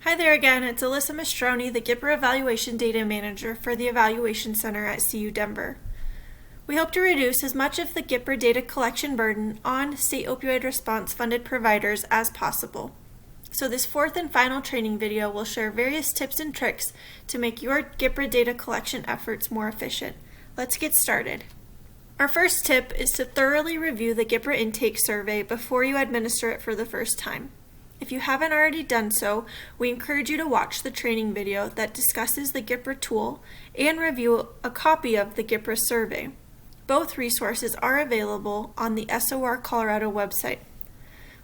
Hi there again, it's Alyssa Mastroni, the GPRA Evaluation Data Manager for the Evaluation Center at CU Denver. We hope to reduce as much of the GPRA data collection burden on state opioid response funded providers as possible. So this fourth and final training video will share various tips and tricks to make your GPRA data collection efforts more efficient. Let's get started. Our first tip is to thoroughly review the GPRA intake survey before you administer it for the first time. If you haven't already done so, we encourage you to watch the training video that discusses the GPRA tool and review a copy of the GPRA survey. Both resources are available on the SOR Colorado website.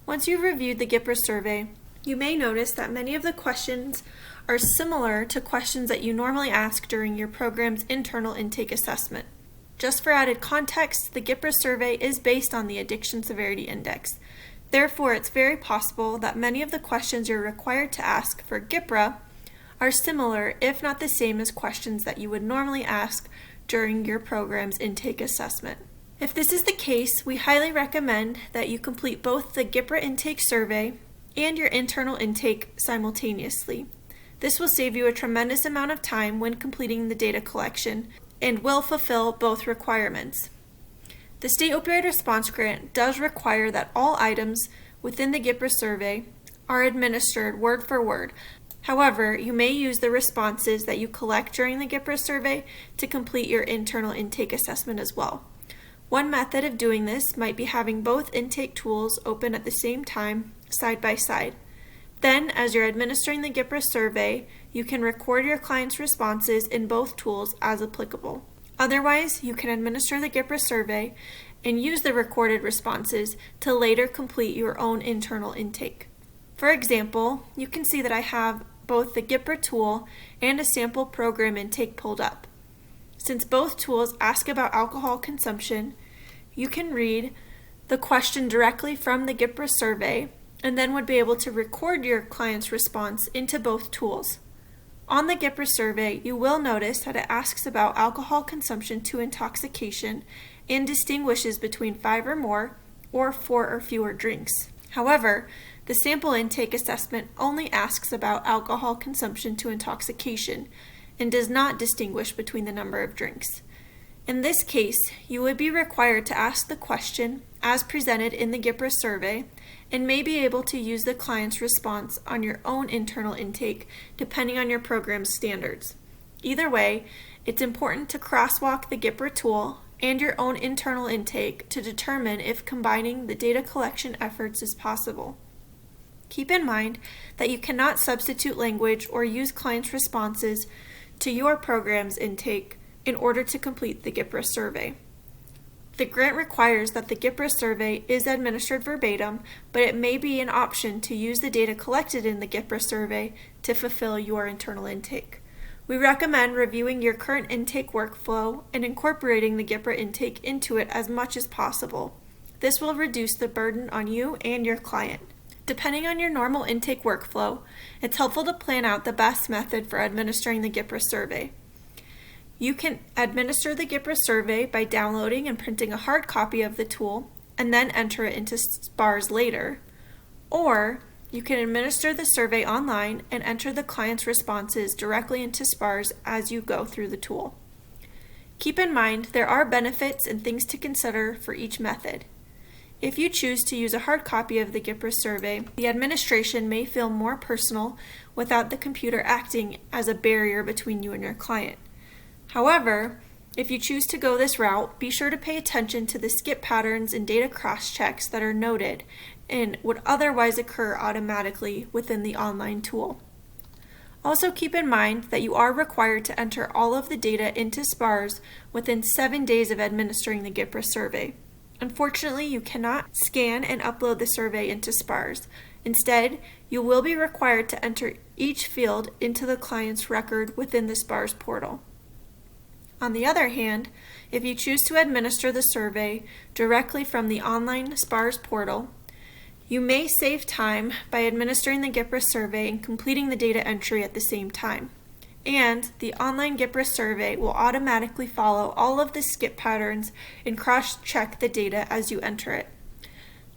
Once you've reviewed the GPRA survey, you may notice that many of the questions are similar to questions that you normally ask during your program's internal intake assessment. Just for added context, the GPRA survey is based on the Addiction Severity Index. Therefore, it's very possible that many of the questions you're required to ask for GPRA are similar, if not the same, as questions that you would normally ask during your program's intake assessment. If this is the case, we highly recommend that you complete both the GPRA intake survey and your internal intake simultaneously. This will save you a tremendous amount of time when completing the data collection and will fulfill both requirements. The State Opioid Response Grant does require that all items within the GPRA survey are administered word for word. However, you may use the responses that you collect during the GPRA survey to complete your internal intake assessment as well. One method of doing this might be having both intake tools open at the same time, side by side. Then, as you're administering the GPRA survey, you can record your client's responses in both tools as applicable. Otherwise, you can administer the GPRA survey and use the recorded responses to later complete your own internal intake. For example, you can see that I have both the GPRA tool and a sample program intake pulled up. Since both tools ask about alcohol consumption, you can read the question directly from the GPRA survey and then would be able to record your client's response into both tools. On the GPRA survey, you will notice that it asks about alcohol consumption to intoxication and distinguishes between 5 or more or 4 or fewer drinks. However, the sample intake assessment only asks about alcohol consumption to intoxication and does not distinguish between the number of drinks. In this case, you would be required to ask the question as presented in the GPRA survey and may be able to use the client's response on your own internal intake depending on your program's standards. Either way, it's important to crosswalk the GPRA tool and your own internal intake to determine if combining the data collection efforts is possible. Keep in mind that you cannot substitute language or use clients' responses to your program's intake in order to complete the GPRA survey. The grant requires that the GPRA survey is administered verbatim, but it may be an option to use the data collected in the GPRA survey to fulfill your internal intake. We recommend reviewing your current intake workflow and incorporating the GPRA intake into it as much as possible. This will reduce the burden on you and your client. Depending on your normal intake workflow, it's helpful to plan out the best method for administering the GPRA survey. You can administer the GPRA survey by downloading and printing a hard copy of the tool and then enter it into SPARS later, or you can administer the survey online and enter the client's responses directly into SPARS as you go through the tool. Keep in mind there are benefits and things to consider for each method. If you choose to use a hard copy of the GPRA survey, the administration may feel more personal without the computer acting as a barrier between you and your client. However, if you choose to go this route, be sure to pay attention to the skip patterns and data cross-checks that are noted and would otherwise occur automatically within the online tool. Also keep in mind that you are required to enter all of the data into SPARS within 7 days of administering the GPRA survey. Unfortunately, you cannot scan and upload the survey into SPARS. Instead, you will be required to enter each field into the client's record within the SPARS portal. On the other hand, if you choose to administer the survey directly from the online SPARS portal, you may save time by administering the GPRA survey and completing the data entry at the same time. And the online GPRA survey will automatically follow all of the skip patterns and cross-check the data as you enter it.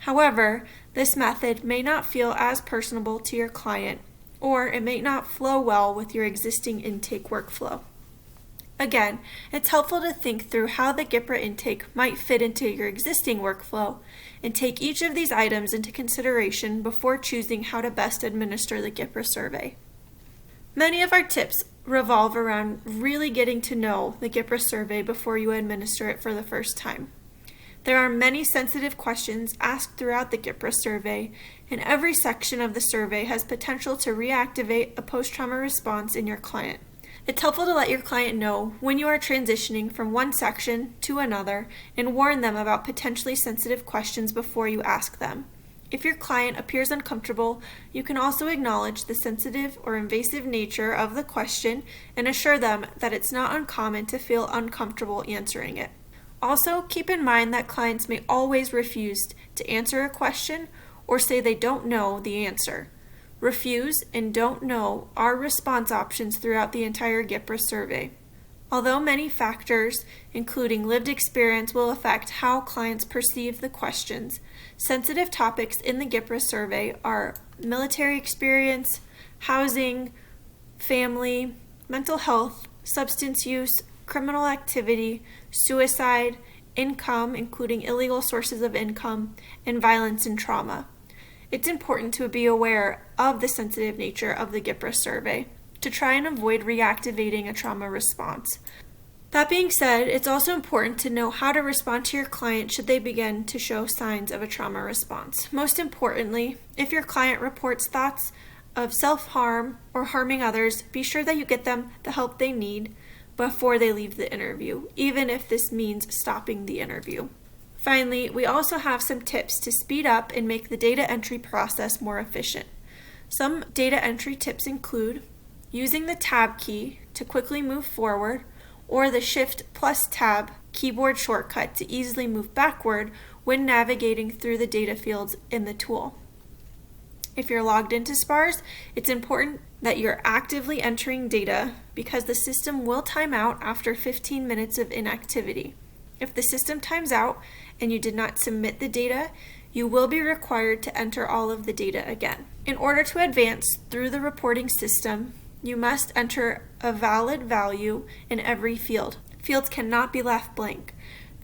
However, this method may not feel as personable to your client or it may not flow well with your existing intake workflow. Again, it's helpful to think through how the GPRA intake might fit into your existing workflow and take each of these items into consideration before choosing how to best administer the GPRA survey. Many of our tips revolve around really getting to know the GPRA survey before you administer it for the first time. There are many sensitive questions asked throughout the GPRA survey, and every section of the survey has potential to reactivate a post-trauma response in your client. It's helpful to let your client know when you are transitioning from one section to another and warn them about potentially sensitive questions before you ask them. If your client appears uncomfortable, you can also acknowledge the sensitive or invasive nature of the question and assure them that it's not uncommon to feel uncomfortable answering it. Also, keep in mind that clients may always refuse to answer a question or say they don't know the answer. Refuse and don't know are response options throughout the entire GPRA survey. Although many factors, including lived experience, will affect how clients perceive the questions, sensitive topics in the GPRA survey are military experience, housing, family, mental health, substance use, criminal activity, suicide, income, including illegal sources of income, and violence and trauma. It's important to be aware of the sensitive nature of the GPRA survey to try and avoid reactivating a trauma response. That being said, it's also important to know how to respond to your client should they begin to show signs of a trauma response. Most importantly, if your client reports thoughts of self-harm or harming others, be sure that you get them the help they need before they leave the interview, even if this means stopping the interview. Finally, we also have some tips to speed up and make the data entry process more efficient. Some data entry tips include using the Tab key to quickly move forward, or the Shift plus Tab keyboard shortcut to easily move backward when navigating through the data fields in the tool. If you're logged into SPARS, it's important that you're actively entering data because the system will time out after 15 minutes of inactivity. If the system times out and you did not submit the data, you will be required to enter all of the data again. In order to advance through the reporting system, you must enter a valid value in every field. Fields cannot be left blank.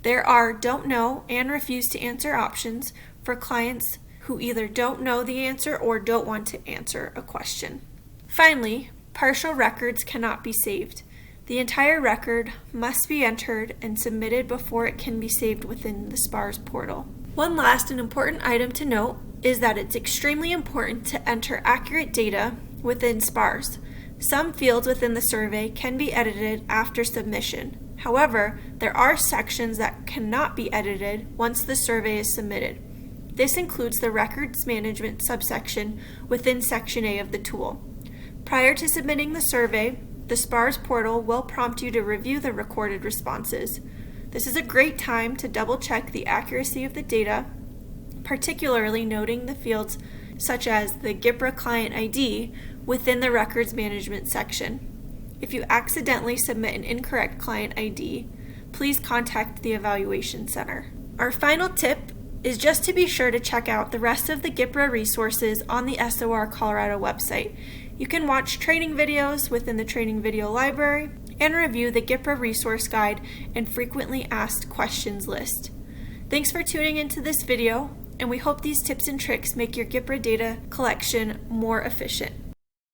There are don't know and refuse to answer options for clients who either don't know the answer or don't want to answer a question. Finally, partial records cannot be saved. The entire record must be entered and submitted before it can be saved within the SPARS portal. One last and important item to note is that it's extremely important to enter accurate data within SPARS. Some fields within the survey can be edited after submission. However, there are sections that cannot be edited once the survey is submitted. This includes the records management subsection within Section A of the tool. Prior to submitting the survey, the SPARS portal will prompt you to review the recorded responses. This is a great time to double check the accuracy of the data, particularly noting the fields such as the GPRA client ID within the records management section. If you accidentally submit an incorrect client ID, please contact the evaluation center. Our final tip is just to be sure to check out the rest of the GPRA resources on the SOR Colorado website. You can watch training videos within the training video library and review the GPRA resource guide and frequently asked questions list. Thanks for tuning into this video, and we hope these tips and tricks make your GPRA data collection more efficient.